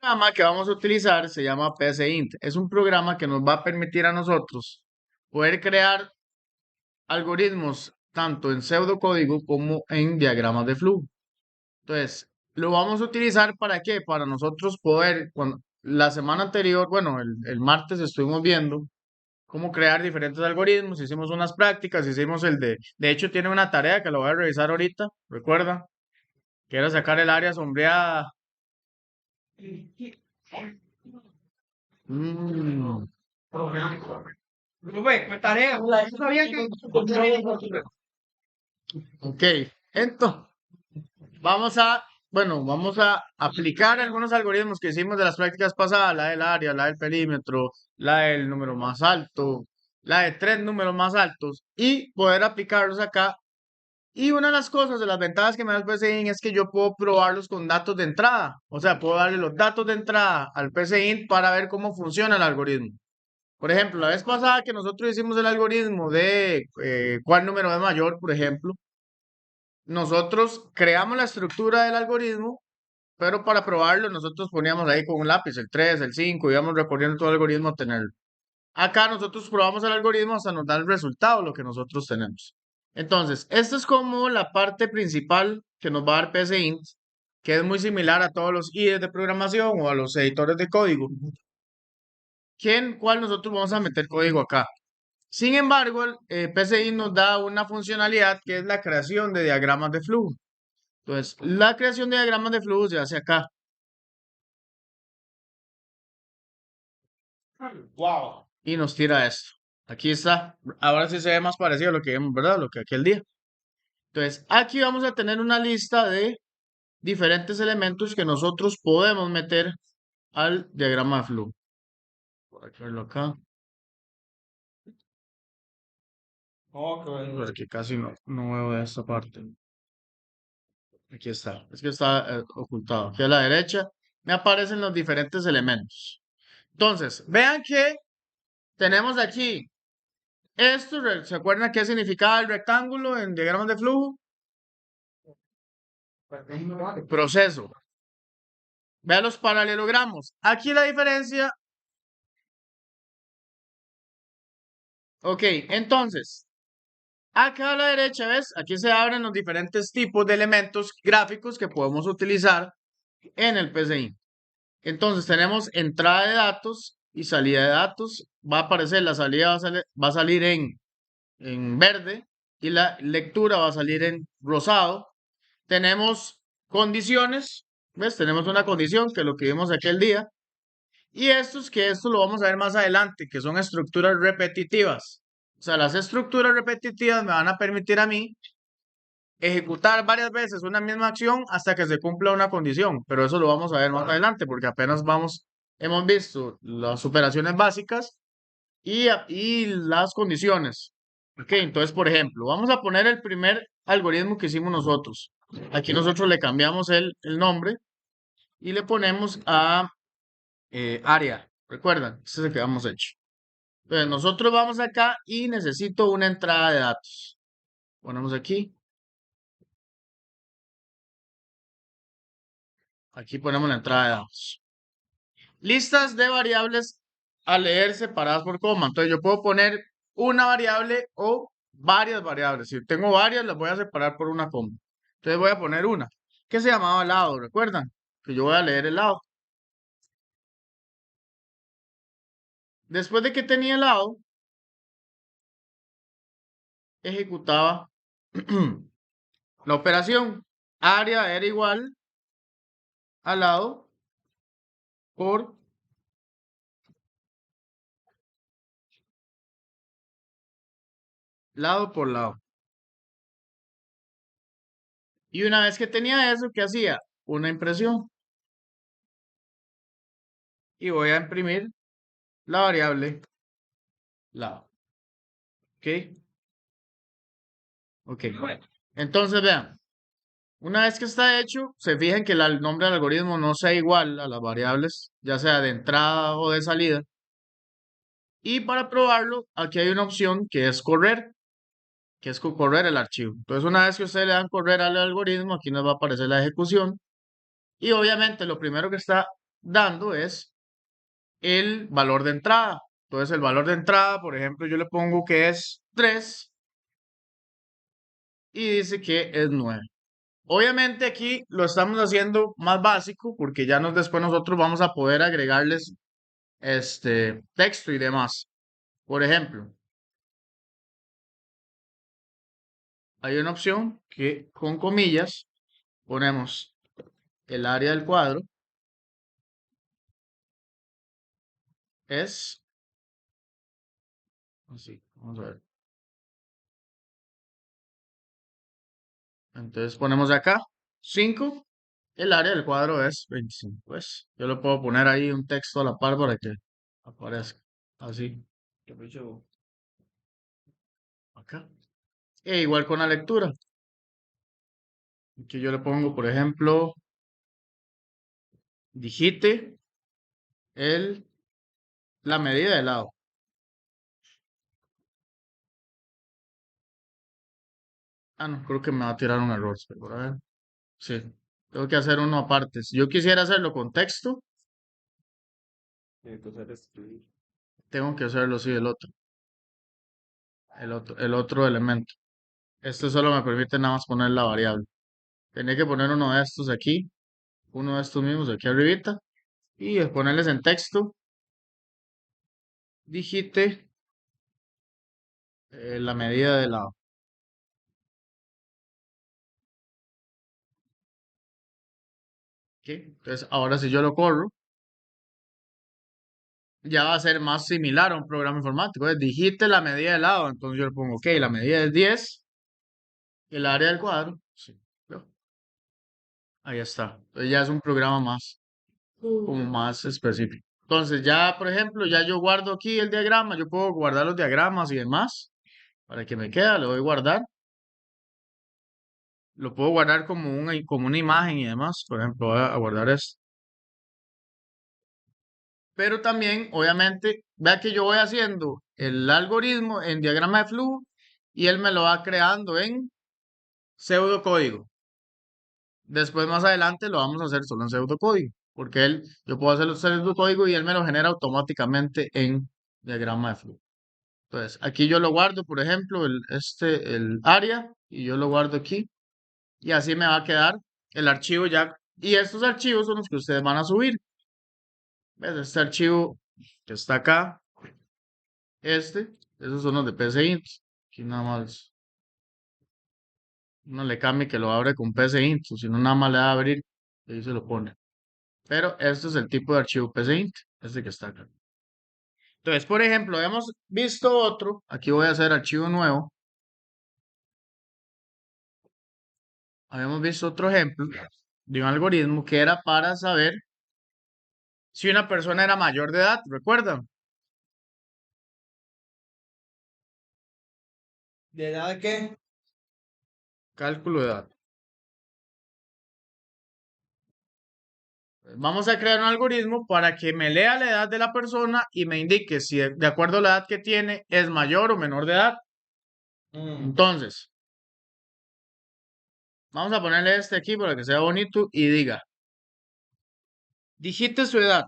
programa que vamos a utilizar se llama PSINT. Es un programa que nos va a permitir a nosotros poder crear algoritmos tanto en pseudocódigo como en diagramas de flujo. Entonces, lo vamos a utilizar ¿para qué? Para nosotros poder, cuando la semana anterior, bueno, el martes estuvimos viendo cómo crear diferentes algoritmos, hicimos unas prácticas, hicimos de hecho tiene una tarea que lo voy a revisar ahorita, recuerda, que era sacar el área sombreada. Mm, Rubén, pues tarea, yo sabía que ok, entonces vamos a aplicar algunos algoritmos que hicimos de las prácticas pasadas, la del área, la del perímetro, la del número más alto, la de tres números más altos, y poder aplicarlos acá. Y una de las cosas, de las ventajas que me da el PSIN es que yo puedo probarlos con datos de entrada. O sea, puedo darle los datos de entrada al PSIN para ver cómo funciona el algoritmo. Por ejemplo, la vez pasada que nosotros hicimos el algoritmo de cuál número es mayor, por ejemplo, nosotros creamos la estructura del algoritmo, pero para probarlo nosotros poníamos ahí con un lápiz el 3, el 5, íbamos recorriendo todo el algoritmo a tenerlo. Acá nosotros probamos el algoritmo hasta nos da el resultado, lo que nosotros tenemos. Entonces, esta es como la parte principal que nos va a dar PSINT, que es muy similar a todos los IDEs de programación o a los editores de código, cual nosotros vamos a meter código acá. Sin embargo, el PSINT nos da una funcionalidad que es la creación de diagramas de flujo. Entonces, la creación de diagramas de flujo se hace acá. wow. Y nos tira esto. Aquí está. Ahora sí se ve más parecido a lo que vimos, ¿verdad? Lo que aquel día. Entonces, aquí vamos a tener una lista de diferentes elementos que nosotros podemos meter al diagrama de flujo. Por aquí verlo acá. Ok. Porque casi no veo esta parte. Aquí está. Es que está ocultado. Aquí a la derecha me aparecen los diferentes elementos. Entonces, vean que tenemos aquí esto. ¿Se acuerdan qué significaba el rectángulo en diagramas de flujo? Proceso. Vean los paralelogramos. Aquí la diferencia. Ok, entonces, acá a la derecha, ¿ves? Aquí se abren los diferentes tipos de elementos gráficos que podemos utilizar en el PCI. Entonces, tenemos entrada de datos y salida de datos. Va a aparecer, la salida va a salir en verde y la lectura va a salir en rosado. Tenemos condiciones, ¿ves? Tenemos una condición que es lo que vimos aquel día. Y esto lo vamos a ver más adelante, que son estructuras repetitivas. O sea, las estructuras repetitivas me van a permitir a mí ejecutar varias veces una misma acción hasta que se cumpla una condición, pero eso lo vamos a ver más adelante porque apenas hemos visto las operaciones básicas y las condiciones. Ok, entonces, por ejemplo, vamos a poner el primer algoritmo que hicimos nosotros. Aquí nosotros le cambiamos el nombre y le ponemos a área. ¿Recuerdan? Ese es el que hemos hecho. Entonces, nosotros vamos acá y necesito una entrada de datos. Ponemos aquí. Aquí ponemos la entrada de datos. Listas de variables a leer separadas por coma. Entonces yo puedo poner una variable o varias variables. Si tengo varias, las voy a separar por una coma. Entonces voy a poner una que se llamaba lado. ¿Recuerdan? Que yo voy a leer el lado. Después de que tenía el lado, ejecutaba la operación. Área era igual al lado por lado por lado. Y una vez que tenía eso, ¿qué hacía? Una impresión. Y voy a imprimir la variable lado. ¿Ok? Ok. Entonces, vean, una vez que está hecho, se fijan que el nombre del algoritmo no sea igual a las variables, ya sea de entrada o de salida. Y para probarlo, aquí hay una opción que es correr, que es correr el archivo. Entonces, una vez que ustedes le dan correr al algoritmo, aquí nos va a aparecer la ejecución. Y obviamente lo primero que está dando es el valor de entrada. Entonces el valor de entrada, por ejemplo, yo le pongo que es 3 y dice que es 9. Obviamente aquí lo estamos haciendo más básico porque ya después nosotros vamos a poder agregarles texto y demás. Por ejemplo, hay una opción que con comillas ponemos el área del cuadro es así. Vamos a ver. Entonces ponemos acá 5. El área del cuadro es 25. Pues yo le puedo poner ahí un texto a la par para que aparezca. Así. Acá. E igual con la lectura. Aquí yo le pongo, por ejemplo, digite el, la medida de lado. Ah, no, creo que me va a tirar un error. Pero a ver. Sí. Tengo que hacer uno aparte. Si yo quisiera hacerlo con texto, tengo que hacerlo así, el otro elemento. Este solo me permite nada más poner la variable. Tenía que poner uno de estos aquí, uno de estos mismos aquí arribita, y ponerles en texto, digite la medida de lado. ¿Ok? Entonces, ahora si yo lo corro, ya va a ser más similar a un programa informático. Digite la medida de lado, entonces yo le pongo, ok, la medida es 10, el área del cuadro. Sí, ¿veo? Ahí está. Entonces ya es un programa más, como más específico. Entonces ya, por ejemplo, ya yo guardo aquí el diagrama, yo puedo guardar los diagramas y demás, para que me quede, le doy guardar. Lo puedo guardar como una imagen y demás. Por ejemplo, voy a guardar esto. Pero también, obviamente, vea que yo voy haciendo el algoritmo en diagrama de flujo y él me lo va creando en pseudocódigo. Después, más adelante, lo vamos a hacer solo en pseudocódigo, porque yo puedo hacerlo en pseudocódigo y él me lo genera automáticamente en diagrama de flujo. Entonces, aquí yo lo guardo, por ejemplo, el área, y yo lo guardo aquí, y así me va a quedar el archivo ya. Y estos archivos son los que ustedes van a subir. ¿Ves? Este archivo que está acá, esos son los de PCInt. Aquí nada más no le cambie que lo abre con PCInt, si no nada más le va a abrir y ahí se lo pone. Pero este es el tipo de archivo PCInt, este que está acá. Entonces, por ejemplo, hemos visto otro, aquí voy a hacer archivo nuevo. Habíamos visto otro ejemplo de un algoritmo que era para saber si una persona era mayor de edad, ¿recuerdan? ¿De edad de qué? Cálculo de edad. Vamos a crear un algoritmo para que me lea la edad de la persona y me indique si de acuerdo a la edad que tiene es mayor o menor de edad. Entonces, vamos a ponerle este aquí para que sea bonito y diga, digite su edad.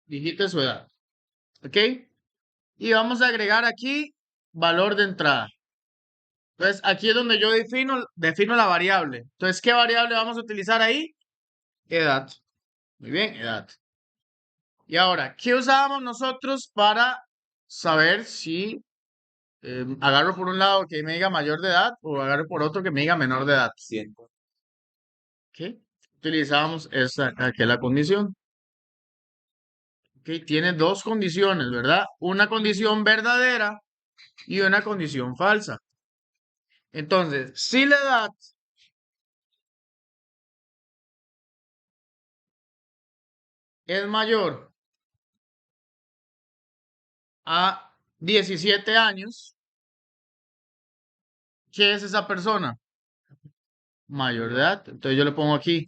Digite su edad. ¿Ok? Y vamos a agregar aquí valor de entrada. Entonces, aquí es donde yo defino la variable. Entonces, ¿qué variable vamos a utilizar ahí? Edad. Muy bien, edad. Y ahora, ¿qué usábamos nosotros para saber si agarro por un lado que me diga mayor de edad o agarro por otro que me diga menor de edad? ¿Ok? Utilizamos esta acá, que es la condición. ¿Ok? Tiene dos condiciones, ¿verdad? Una condición verdadera y una condición falsa. Entonces, si la edad es mayor a 17 años, ¿qué es esa persona? Mayor de edad. Entonces yo le pongo aquí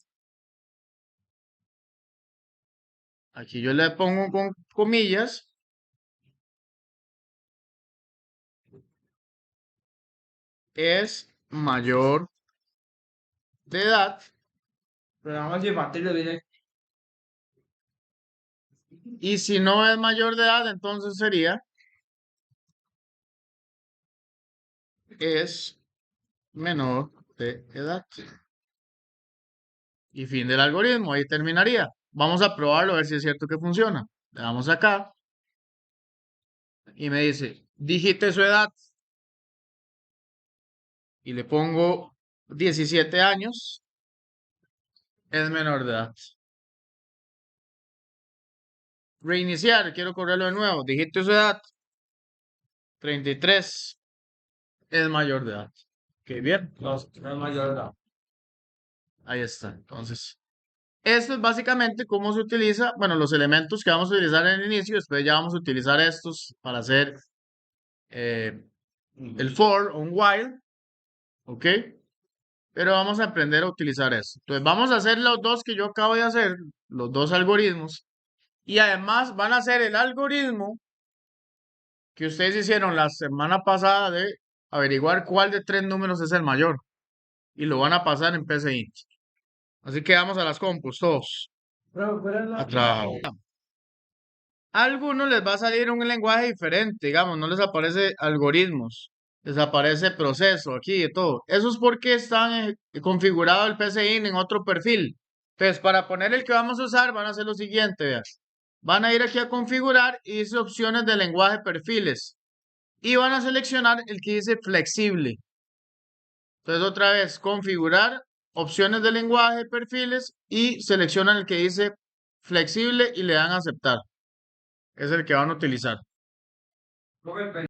yo le pongo con comillas, es mayor de edad. Programas infantiles, dice. Y si no es mayor de edad, entonces sería es menor de edad. Y fin del algoritmo, ahí terminaría. Vamos a probarlo a ver si es cierto que funciona. Le damos acá y me dice, digite su edad. Y le pongo 17 años, es menor de edad. Reiniciar, quiero correrlo de nuevo. Digite su edad. 33, es mayor de edad. Ok, bien. No, no es mayor de edad. Ahí está. Entonces, esto es básicamente cómo se utiliza, bueno, los elementos que vamos a utilizar en el inicio, después ya vamos a utilizar estos para hacer eh, el for o un while, ¿ok? Pero vamos a aprender a utilizar esto. Entonces, vamos a hacer los dos que yo acabo de hacer, los dos algoritmos, y además van a hacer el algoritmo que ustedes hicieron la semana pasada de averiguar cuál de tres números es el mayor, y lo van a pasar en PCI. Así que vamos a las compus, todos, Pero, ¿cuál es a la? trabajar. A algunos les va a salir un lenguaje diferente, digamos, no les aparece algoritmos, les aparece proceso aquí y todo. Eso es porque están configurado el PCI en otro perfil. Entonces, para poner el que vamos a usar, van a hacer lo siguiente, vean. Van a ir aquí a configurar y dice opciones de lenguaje perfiles. Y van a seleccionar el que dice flexible. Entonces, otra vez, configurar opciones de lenguaje perfiles y seleccionan el que dice flexible y le dan a aceptar. Es el que van a utilizar. Lo que